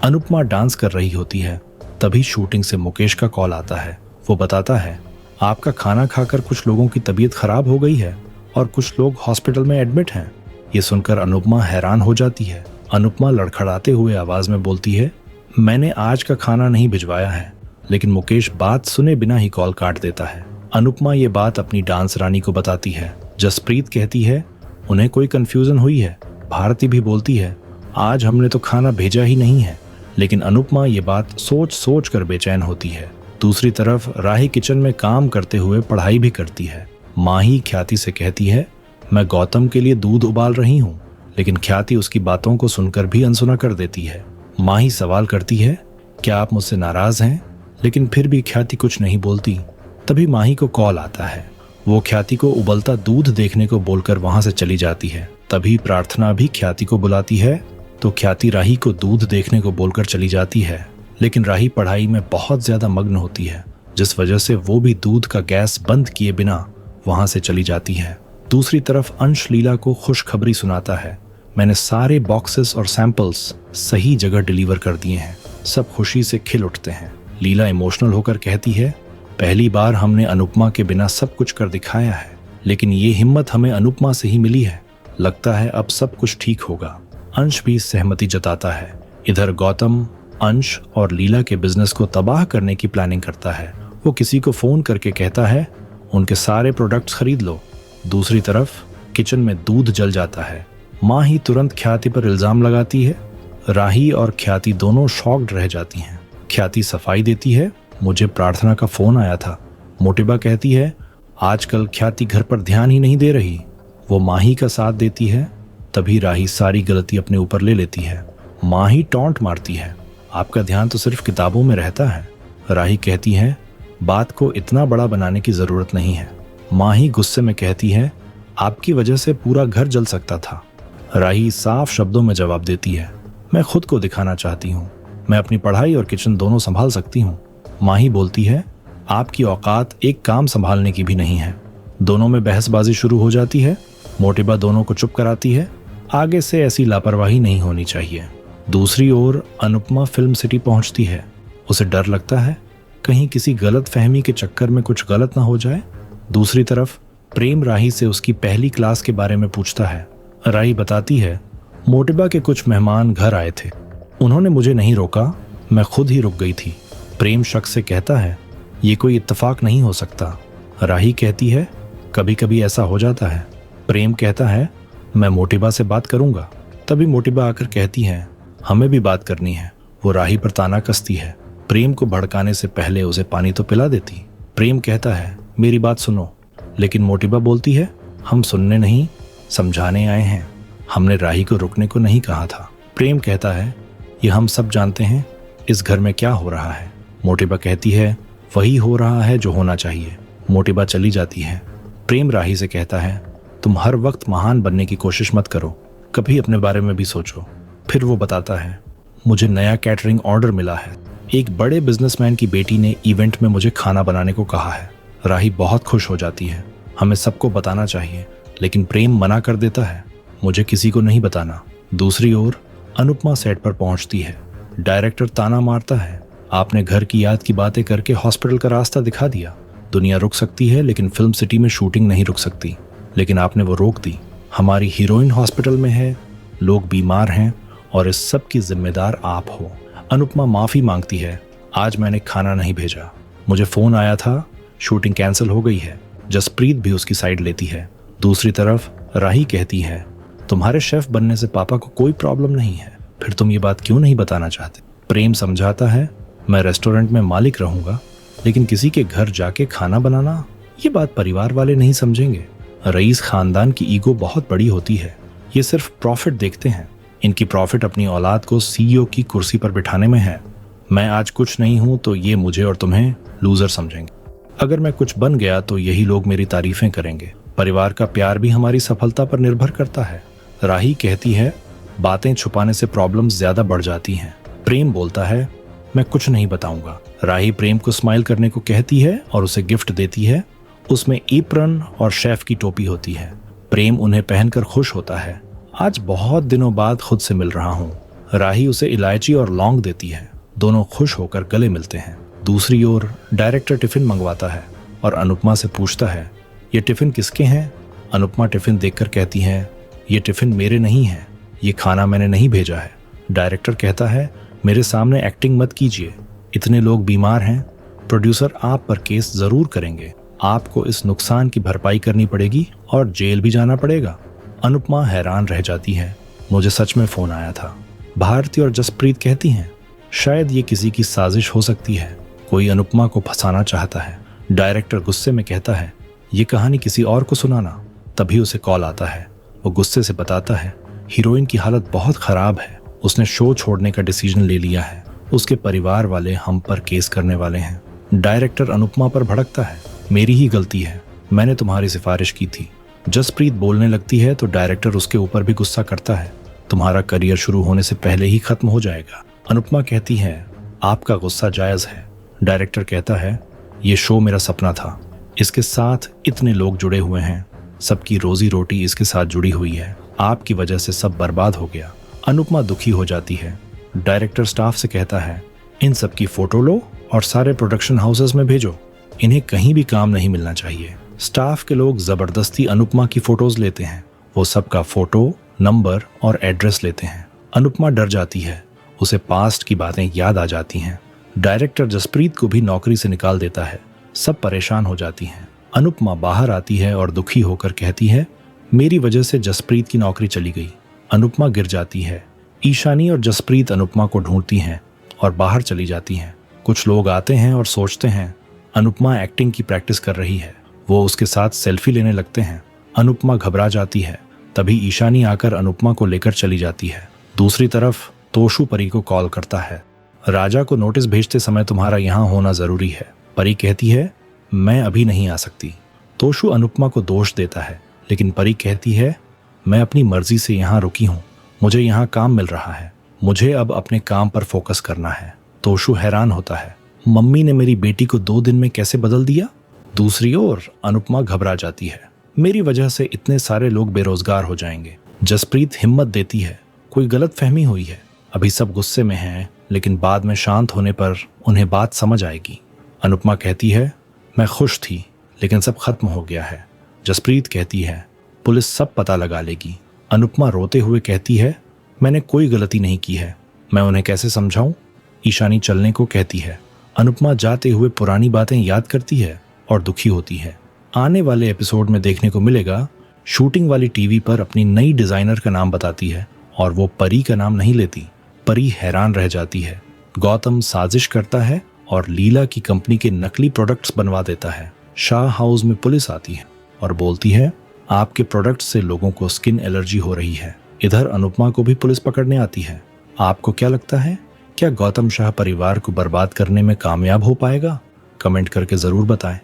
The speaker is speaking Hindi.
अनुपमा डांस कर रही होती है। तभी शूटिंग से मुकेश का कॉल आता है। वो बताता है, आपका खाना खाकर कुछ लोगों की तबीयत खराब हो गई है और कुछ लोग हॉस्पिटल में एडमिट हैं। ये सुनकर अनुपमा हैरान हो जाती है। अनुपमा लड़खड़ाते हुए आवाज में बोलती है, मैंने आज का खाना नहीं भिजवाया है। लेकिन मुकेश बात सुने बिना ही कॉल काट देता है। अनुपमा ये बात अपनी डांस रानी को बताती है। जसप्रीत कहती है, उन्हें कोई कंफ्यूजन हुई है। भारती भी बोलती है, आज हमने तो खाना भेजा ही नहीं है। लेकिन अनुपमा ये बात सोच सोच कर बेचैन होती है। दूसरी तरफ राही किचन में काम करते हुए पढ़ाई भी करती है। माही ख्याति से कहती है, मैं गौतम के लिए दूध उबाल रही हूँ। लेकिन ख्याति उसकी बातों को सुनकर भी अनसुना कर देती है। माही सवाल करती है, क्या आप मुझसे नाराज हैं? लेकिन फिर भी ख्याति कुछ नहीं बोलती। तभी माही को कॉल आता है। वो ख्याति को उबलता दूध देखने को बोलकर वहां से चली जाती है। तभी प्रार्थना भी ख्याति को बुलाती है तो ख्याति राही को दूध देखने को बोलकर चली जाती है। लेकिन राही पढ़ाई में बहुत ज्यादा मग्न होती है, जिस वजह से वो भी दूध का गैस बंद किए बिना वहां से चली जाती है। दूसरी तरफ अंश लीला को खुशखबरी सुनाता है, मैंने सारे बॉक्सेस और सैंपल्स सही जगह डिलीवर कर दिए हैं। सब खुशी से खिल उठते हैं। लीला इमोशनल होकर कहती है, पहली बार हमने अनुपमा के बिना सब कुछ कर दिखाया है, लेकिन ये हिम्मत हमें अनुपमा से ही मिली है। लगता है अब सब कुछ ठीक होगा। अंश भी सहमति जताता है। इधर गौतम अंश और लीला के बिजनेस को तबाह करने की प्लानिंग करता है। वो किसी को फोन करके कहता है, उनके सारे प्रोडक्ट्स खरीद लो। दूसरी तरफ किचन में दूध जल जाता है। माँ ही तुरंत ख्याति पर इल्जाम लगाती है। राही और ख्याति दोनों शॉक्ड रह जाती हैं। ख्याति सफाई देती है, मुझे प्रार्थना का फोन आया था। मोटिबा कहती है, आजकल ख्याति घर पर ध्यान ही नहीं दे रही। वो माही का साथ देती है। तभी राही सारी गलती अपने ऊपर ले लेती है। माही टॉन्ट मारती है, आपका ध्यान तो सिर्फ किताबों में रहता है। राही कहती है, बात को इतना बड़ा बनाने की जरूरत नहीं है। माही गुस्से में कहती है, आपकी वजह से पूरा घर जल सकता था। राही साफ शब्दों में जवाब देती है, मैं खुद को दिखाना चाहती हूँ। मैं अपनी पढ़ाई और किचन दोनों संभाल सकती हूँ। माही बोलती है, आपकी औकात एक काम संभालने की भी नहीं है। दोनों में बहसबाजी शुरू हो जाती है। मोटिबा दोनों को चुप कराती है, आगे से ऐसी लापरवाही नहीं होनी चाहिए। दूसरी ओर अनुपमा फिल्म सिटी पहुंचती है। उसे डर लगता है कहीं किसी गलत फहमी के चक्कर में कुछ गलत ना हो जाए। दूसरी तरफ प्रेम राही से उसकी पहली क्लास के बारे में पूछता है। राही बताती है, मोटिबा के कुछ मेहमान घर आए थे, उन्होंने मुझे नहीं रोका, मैं खुद ही रुक गई थी। प्रेम शक से कहता है, ये कोई इत्तेफाक नहीं हो सकता। राही कहती है, कभी कभी ऐसा हो जाता है। प्रेम कहता है, मैं मोटिबा से बात करूंगा। तभी मोटिबा आकर कहती है, हमें भी बात करनी है। वो राही पर ताना कसती है। प्रेम को भड़काने से पहले उसे पानी तो पिला देती। प्रेम कहता है, मेरी बात सुनो। लेकिन मोटिबा बोलती है, हम सुनने नहीं समझाने आए हैं। हमने राही को रुकने को नहीं कहा था। प्रेम कहता है, ये हम सब जानते हैं इस घर में क्या हो रहा है। मोटिबा कहती है, वही हो रहा है जो होना चाहिए। मोटिबा चली जाती है। प्रेम राही से कहता है, तुम हर वक्त महान बनने की कोशिश मत करो, कभी अपने बारे में भी सोचो। फिर वो बताता है, मुझे नया कैटरिंग ऑर्डर मिला है। एक बड़े बिजनेसमैन की बेटी ने इवेंट में मुझे खाना बनाने को कहा है। राही बहुत खुश हो जाती है, हमें सबको बताना चाहिए। लेकिन प्रेम मना कर देता है, मुझे किसी को नहीं बताना। दूसरी ओर अनुपमा सेट पर पहुंचती है। डायरेक्टर ताना मारता है, आपने घर की याद की बातें करके हॉस्पिटल का रास्ता दिखा दिया। दुनिया रुक सकती है लेकिन फिल्म सिटी में शूटिंग नहीं रुक सकती। लेकिन आपने वो रोक दी। हमारी हीरोइन हॉस्पिटल में है, लोग बीमार हैं और इस सब की जिम्मेदार आप हो। अनुपमा माफी मांगती है, आज मैंने खाना नहीं भेजा, मुझे फोन आया था, शूटिंग कैंसिल हो गई है। जसप्रीत भी उसकी साइड लेती है। दूसरी तरफ राही कहती है, तुम्हारे शेफ बनने से पापा को कोई प्रॉब्लम नहीं है, फिर तुम ये बात क्यों नहीं बताना चाहते। प्रेम समझाता है, मैं रेस्टोरेंट में मालिक रहूंगा, लेकिन किसी के घर जाके खाना बनाना, ये बात परिवार वाले नहीं समझेंगे। रईस खानदान की ईगो बहुत बड़ी होती है, ये सिर्फ प्रॉफिट देखते हैं। इनकी प्रॉफिट अपनी औलाद को सीईओ की कुर्सी पर बिठाने में है। मैं आज कुछ नहीं हूं तो ये मुझे और तुम्हें लूजर समझेंगे। अगर मैं कुछ बन गया तो यही लोग मेरी तारीफें करेंगे। परिवार का प्यार भी हमारी सफलता पर निर्भर करता है। राही कहती है, बातें छुपाने से प्रॉब्लम्स ज्यादा बढ़ जाती हैं। प्रेम बोलता है, मैं कुछ नहीं बताऊंगा। राही प्रेम को स्माइल करने को कहती है और उसे गिफ्ट देती है। उसमें एप्रन और शेफ की टोपी होती है। प्रेम उन्हें पहनकर खुश होता है। आज बहुत दिनों बाद खुद से मिल रहा हूँ। राही उसे इलायची और लौंग देती है। दोनों खुश होकर गले मिलते हैं। दूसरी ओर डायरेक्टर टिफिन मंगवाता है और अनुपमा से पूछता है, ये टिफिन किसके हैं? अनुपमा टिफिन देखकर कहती है, ये टिफिन मेरे नहीं है, ये खाना मैंने नहीं भेजा है। डायरेक्टर कहता है, मेरे सामने एक्टिंग मत कीजिए, इतने लोग बीमार हैं, प्रोड्यूसर आप पर केस जरूर करेंगे, आपको इस नुकसान की भरपाई करनी पड़ेगी और जेल भी जाना पड़ेगा। अनुपमा हैरान रह जाती है, मुझे सच में फोन आया था। भारती और जसप्रीत कहती हैं, शायद ये किसी की साजिश हो सकती है, कोई अनुपमा को फंसाना चाहता है। डायरेक्टर गुस्से में कहता है, ये कहानी किसी और को सुनाना। तभी उसे कॉल आता है। वो गुस्से से बताता है, हीरोइन की हालत बहुत खराब है, उसने शो छोड़ने का डिसीजन ले लिया है, उसके परिवार वाले हम पर केस करने वाले हैं। डायरेक्टर अनुपमा पर भड़कता है, मेरी ही गलती है, मैंने तुम्हारी सिफारिश की थी। जसप्रीत बोलने लगती है तो डायरेक्टर उसके ऊपर भी गुस्सा करता है, तुम्हारा करियर शुरू होने से पहले ही खत्म हो जाएगा। अनुपमा कहती है, आपका गुस्सा जायज है। डायरेक्टर कहता है, ये शो मेरा सपना था, इसके साथ इतने लोग जुड़े हुए हैं, सबकी रोजी रोटी इसके साथ जुड़ी हुई है, आपकी वजह से सब बर्बाद हो गया। अनुपमा दुखी हो जाती है। डायरेक्टर स्टाफ से कहता है, इन सब की फोटो लो और सारे प्रोडक्शन हाउसेस में भेजो, इन्हें कहीं भी काम नहीं मिलना चाहिए। स्टाफ के लोग जबरदस्ती अनुपमा की फोटोज लेते हैं। वो सबका फोटो, नंबर और एड्रेस लेते हैं। अनुपमा डर जाती है, उसे पास्ट की बातें याद आ जाती हैं। डायरेक्टर जसप्रीत को भी नौकरी से निकाल देता है। सब परेशान हो जाती हैं। अनुपमा बाहर आती है और दुखी होकर कहती है, मेरी वजह से जसप्रीत की नौकरी चली गई। अनुपमा गिर जाती है। ईशानी और जसप्रीत अनुपमा को ढूंढती हैं और बाहर चली जाती हैं। कुछ लोग आते हैं और सोचते हैं अनुपमा एक्टिंग की प्रैक्टिस कर रही है। वो उसके साथ सेल्फी लेने लगते हैं। अनुपमा घबरा जाती है। तभी ईशानी आकर अनुपमा को लेकर चली जाती है। दूसरी तरफ तोशु परी को कॉल करता है, राजा को नोटिस भेजते समय तुम्हारा यहाँ होना जरूरी है। परी कहती है, मैं अभी नहीं आ सकती। तोशु अनुपमा को दोष देता है, लेकिन परी कहती है, मैं अपनी मर्जी से यहाँ रुकी हूँ, मुझे यहाँ काम मिल रहा है, मुझे अब अपने काम पर फोकस करना है। तोशु हैरान होता है, मम्मी ने मेरी बेटी को 2 दिन में कैसे बदल दिया। दूसरी ओर अनुपमा घबरा जाती है, मेरी वजह से इतने सारे लोग बेरोजगार हो जाएंगे। जसप्रीत हिम्मत देती है, कोई गलत फहमी हुई है, अभी सब गुस्से में हैं, लेकिन बाद में शांत होने पर उन्हें बात समझ आएगी। अनुपमा कहती है, मैं खुश थी लेकिन सब खत्म हो गया है। जसप्रीत कहती है, पुलिस सब पता लगा लेगी। अनुपमा रोते हुए कहती है, मैंने कोई गलती नहीं की है, मैं उन्हें कैसे समझाऊं। ईशानी चलने को कहती है। अनुपमा जाते हुए पुरानी बातें याद करती है और दुखी होती है। आने वाले एपिसोड में देखने को मिलेगा, शूटिंग वाली टीवी पर अपनी नई डिजाइनर का नाम बताती है और वो परी का नाम नहीं लेती। परी हैरान रह जाती है। गौतम साजिश करता है और लीला की कंपनी के नकली प्रोडक्ट्स बनवा देता है। शाह हाउस में पुलिस आती है और बोलती है, आपके प्रोडक्ट से लोगों को स्किन एलर्जी हो रही है। इधर अनुपमा को भी पुलिस पकड़ने आती है। आपको क्या लगता है, क्या गौतम शाह परिवार को बर्बाद करने में कामयाब हो पाएगा? कमेंट करके जरूर बताएं।